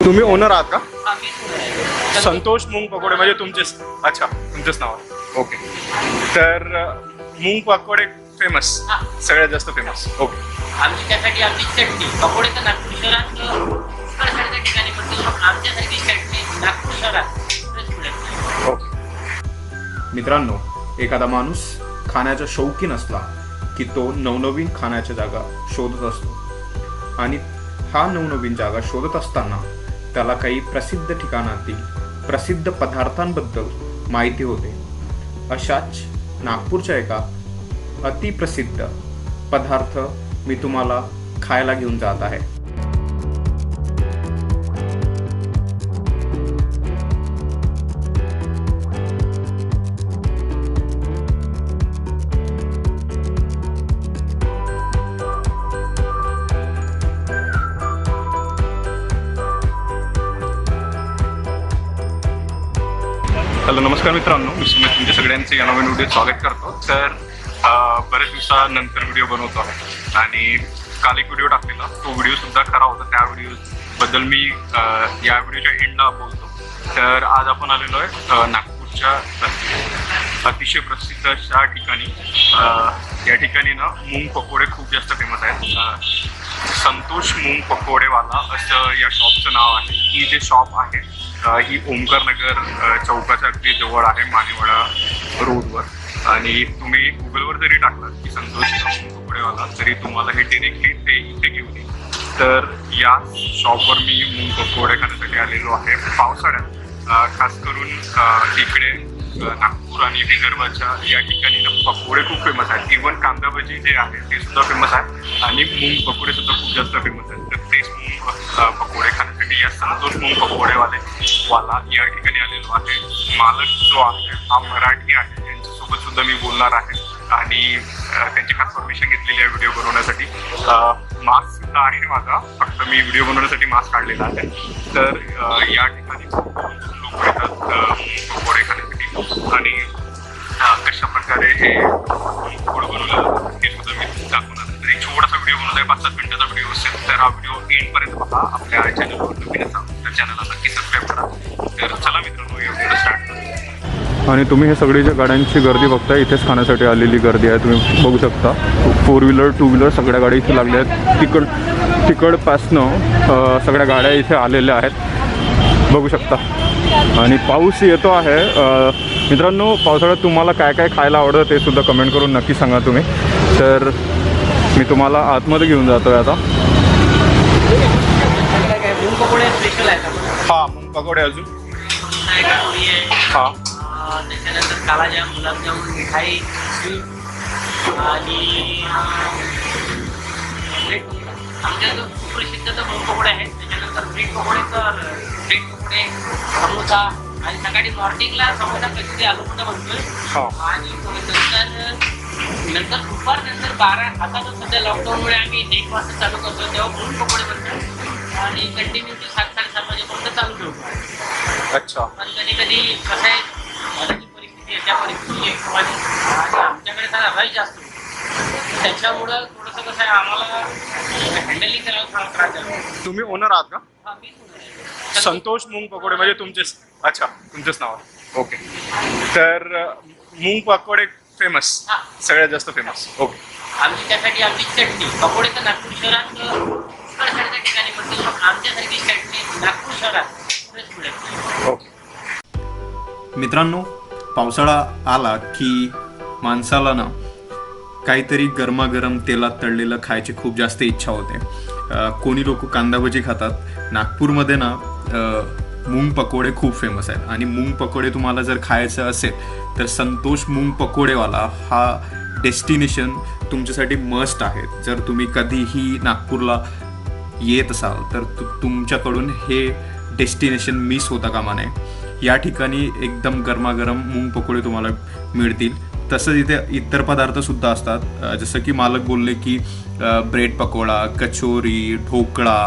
तुम्ही ओनर आहात का? हा, मीच owner आहे. संतोष मूंग पकोडे म्हणजे तुमचेच? अच्छा, तुमचंच नाव आहे. ओके. तर मूंग पकोडे फेमस, हा. सगळ्यात जास्त फेमस. ओके. आमची त्यासाठी आमची चटणी पकोडे तर नागपूर शहरात पुष्कळसारख्या ठिकाणी बनतो. आमच्यासारखी चटणी नागपूर शहरात कुठेच मिळत नाही. ओके. मित्रांनो, एखादा माणूस खाण्याचा शौकीन असला की तो नवनवीन खाण्याच्या जागा शोधत असतो आणि हा नवनवीन जागा शोधत असताना त्याला काही प्रसिद्ध ठिकाणातील प्रसिद्ध पदार्थांबद्दल माहिती होते. अशाच नागपूरच्या एका अतिप्रसिद्ध पदार्थ मी तुम्हाला खायला घेऊन जात आहे. हॅलो, नमस्कार मित्रांनो, मी सुमित तुमच्या सगळ्यांचे या नवीन व्हिडिओत स्वागत करतो. तर बरेच दिवसानंतर व्हिडिओ बनवतो आहे आणि काल एक व्हिडिओ टाकलेला, तो व्हिडिओ सुद्धा खरा होता. त्या व्हिडिओबद्दल मी या व्हिडिओच्या एंडला बोलतो. तर आज आपण आलेलो आहे नागपूरच्या अतिशय प्रसिद्ध अशा ठिकाणी. या ठिकाणी ना मूंग पकोडे खूप जास्त फेमस आहेत. संतोष मूंग पकोडेवाला असं या शॉपचं नाव आहे. ही जे शॉप आहे ही ओमकार नगर चौकाच्या अगदी जवळ आहे, मानेवाडा रोडवर. आणि तुम्ही गुगलवर जरी टाकलात की संतोष मूंग पकोडेवाला तरी तुम्हाला हे डिरेक्टली ते इथे घेऊन येईल. तर या शॉपवर मी मूंग पकोडे खाण्यासाठी आलेलो आहे पावसाळ्यात. खास करून इकडे नागपूर आणि विदर्भाच्या या ठिकाणी ना पकोडे खूप फेमस आहेत. इव्हन कांदा भजी जे आहे ते सुद्धा फेमस आहे आणि मूंग पकोडे सुद्धा खूप जास्त फेमस आहेत. तर तेच मूंग पकोडे खाण्यासाठी या संतोष मूंग पकोडेवाला या ठिकाणी आलेलो आहे. मालक जो आहे हा मराठी आहे. त्यांच्यासोबत सुद्धा मी बोलणार आहे आणि त्यांची खास परमिशन घेतलेली आहे व्हिडिओ बनवण्यासाठी. मास्क सुद्धा आहे माझा, फक्त मी व्हिडिओ बनवण्यासाठी मास्क काढलेला आहे. तर या ठिकाणी लोक येतात पकोडे खाण्यासाठी आणि कशा प्रकारे हे पकोडे बनवलं हे सुद्धा मी दाखवणार. तर एक छोटासा व्हिडिओ बनवला आहे, 5-7 मिनिटाचा व्हिडिओ असेल. तर हा व्हिडिओ एंडपर्यंत बघा. आपल्या चॅनलवर नवीन असाल तर चॅनलला नक्की सबस्क्राईब करा. तर चला मित्रांनो, या व्हिडिओ स्टार्ट करू. आणि तुम्ही हे सगळी ज्या गाड्यांची गर्दी बघता, इथेच खाण्यासाठी आलेली गर्दी आहे. तुम्ही बघू शकता 4 व्हीलर 2 व्हीलर सगळ्या गाड्या इथे लागल्या आहेत. तिकडपासनं सगळ्या गाड्या इथे आलेल्या आहेत, बघू शकता. आणि पाऊस येतो आहे. मित्रांनो, पावसाळ्यात तुम्हाला काय काय खायला आवडतं ते सुद्धा कमेंट करून नक्की सांगा तुम्ही. तर मी तुम्हाला आतमध्ये घेऊन जातो आहे आता. मूंग पकोडे स्पेशल आहेत. हां, मूंग पकोडे अजून हां, त्याच्यानंतर कालाजाम, गुलाबजामुन, मिठाई, स्वीट आणि आमच्या जो सुप्रसिद्ध तो मूंग पकोडे आहे. त्याच्यानंतर ब्रेड पकोडे, तर ब्रेड पकोडे, समोसा आणि सकाळी मॉर्निंगला समोसा कधी आलूपटा बनतोय. आणि नंतर दुपारनंतर 12 आता जो सध्या लॉकडाऊनमुळे आम्ही 1 वाजता चालू करतो तेव्हा मूंग पकोडे बनतात आणि कंटिन्यूची 7-7:30 वाजेपर्यंत चालू ठेवतो. अच्छा. पण कधी कधी कसं आहे, माझी परिस्थिती आहे, त्या परिस्थितीची आणि आमच्याकडे तर राईस जास्त त्याच्यामुळं थोडंसं कसं आहे, आम्हाला हँडलिंग करायला फार त्रास झाला. तुम्ही ओनर आहात का? हा, मीच owner आहे. संतोष मूंग पकोडे म्हणजे तुमचेच? अच्छा, तुमचंच नाव आहे. ओके. तर मूंग पकोडे फेमस, हा. सगळ्यात जास्त फेमस. ओके. आमची त्यासाठी आमची चटणी पकोडे तर नागपूर शहरात पुष्कळसारख्या ठिकाणी बनतो. आमच्यासारखी चटणी नागपूर शहरात कुठेच मिळत नाही. ओके. मित्रांनो, पावसाळा आला की माणसाला ना काहीतरी गरमागरम तेलात तळलेलं खायची खूप जास्त इच्छा होते. कोणी लोक कांदा भजी खातात. नागपूरमध्ये ना मूंग पकोडे खूप फेमस आहेत आणि मूंग पकोडे तुम्हाला जर खायचं असेल तर संतोष मूंग पकोडेवाला हा डेस्टिनेशन तुमच्यासाठी मस्ट आहे. जर तुम्ही कधीही नागपूरला येत असाल तर तुमच्याकडून हे डेस्टिनेशन मिस होता कामा नये. या ठिकाणी एकदम गरमागरम मूंग पकोडे तुम्हाला मिळतील. तसंच इथे इतर पदार्थसुद्धा असतात, जसं की मालक बोलले की ब्रेड पकोडा, कचोरी, ढोकळा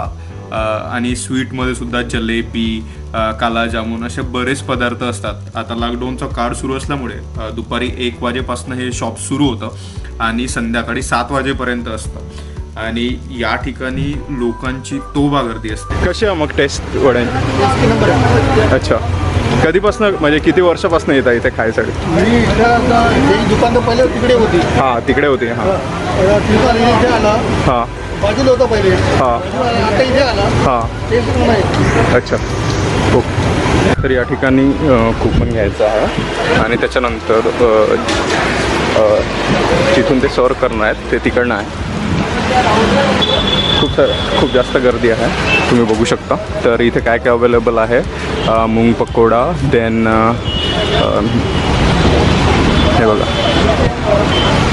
आणि स्वीटमध्ये सुद्धा जलेबी, कालाजामुन असे बरेच पदार्थ असतात. आता लॉकडाऊनचा काळ सुरू असल्यामुळे दुपारी 1 वाजेपासून हे शॉप सुरू होतं आणि संध्याकाळी 7 वाजेपर्यंत असतं. आणि या ठिकाणी लोकांची तोबा गर्दी असते. कशी आहे मग टेस्ट वड्यांची? अच्छा, कधीपासून म्हणजे किती वर्षापासून येतात इथे खायसाठी? मी इथं दुकान तर पहिले तिकडे होती. हां, तिकडे होती. हां दुकान इथे आला, हां बाजूला होतं पहिले. हां आता इथे आला. हां. ते पण नाही. अच्छा, ओके. तर या ठिकाणी कुपन घ्यायचं आहे आणि त्याच्यानंतर तिथून ते सर्व करणार आहेत, ते तिकडनं आहे. खूप जास्त गर्दी आहे, तुम्ही बघू शकता. तर इथे काय काय अवेलेबल आहे, मूंग पकोडा, देन हे बघा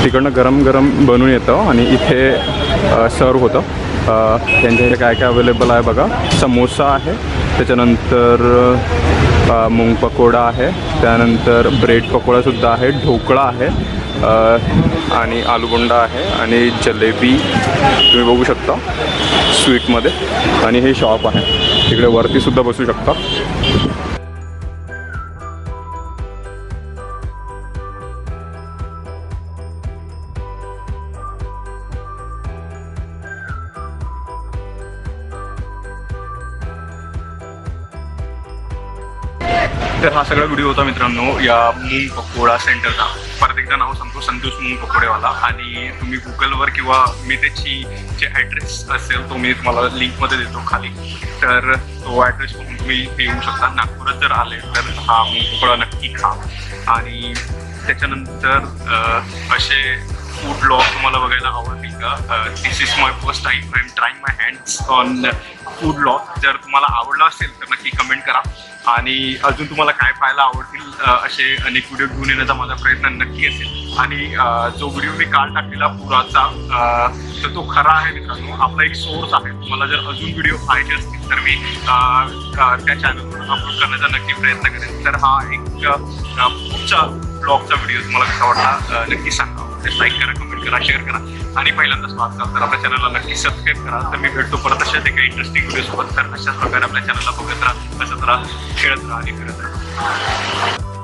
तिकडनं गरम गरम बनून येतं आणि इथे सर्व होतं. त्यांच्या इथे काय काय अवेलेबल आहे बघा. समोसा आहे, त्याच्यानंतर मूंग पकोडा आहे, त्यानंतर ब्रेड पकोडासुद्धा आहे, ढोकळा आहे आणि आलूबोंडा आहे आणि जलेबी तुम्ही बघू शकता स्वीटमध्ये. आणि हे शॉप आहे, तिकडे वरतीसुद्धा बसू शकता. तर हा सगळा व्हिडिओ होता मित्रांनो या मूंग पकोडा सेंटरचा. परत एकदा नाव सांगतो, संतोष मूंग पकोडेवाला. आणि तुम्ही गुगलवर किंवा मी त्याची जे ॲड्रेस असेल तो मी तुम्हाला लिंकमध्ये देतो खाली. तर तो ॲड्रेस बघून तुम्ही इथे येऊ शकता. नागपुरात जर आले तर हा मूंग पकोडा नक्की खा. आणि त्याच्यानंतर असे फूड ब्लॉग तुम्हाला बघायला आवडतील का? This is my first time I am trying my hands on food blog. जर तुम्हाला आवडला असेल तर नक्की कमेंट करा. आणि अजून तुम्हाला काय पाहायला आवडतील असे अनेक व्हिडिओ घेऊन येण्याचा माझा प्रयत्न नक्की असेल. आणि जो व्हिडिओ मी काल टाकलेला पुराचा तर तो खरा आहे मित्रांनो, आपला एक सोर्स आहे. तुम्हाला जर अजून व्हिडिओ पाहिजे असतील तर मी त्या चॅनलवर अपलोड करण्याचा नक्की प्रयत्न करेन. तर हा एक पुढचा ब्लॉगचा व्हिडिओ तुम्हाला कसा वाटला नक्की सांगा. लाईक करा, कमेंट करा, शेअर करा. आणि पहिल्यांदाच पाहता तर आपल्या चॅनलला नक्की सबस्क्राईब करा. तर मी भेटतो परत अशाच एका इंटरेस्टिंग व्हिडिओ सोबत. तर अशाच प्रकारे आपल्या चॅनलला बघत राहा, बसत राहा, खेळत राहा आणि फिरत राहा.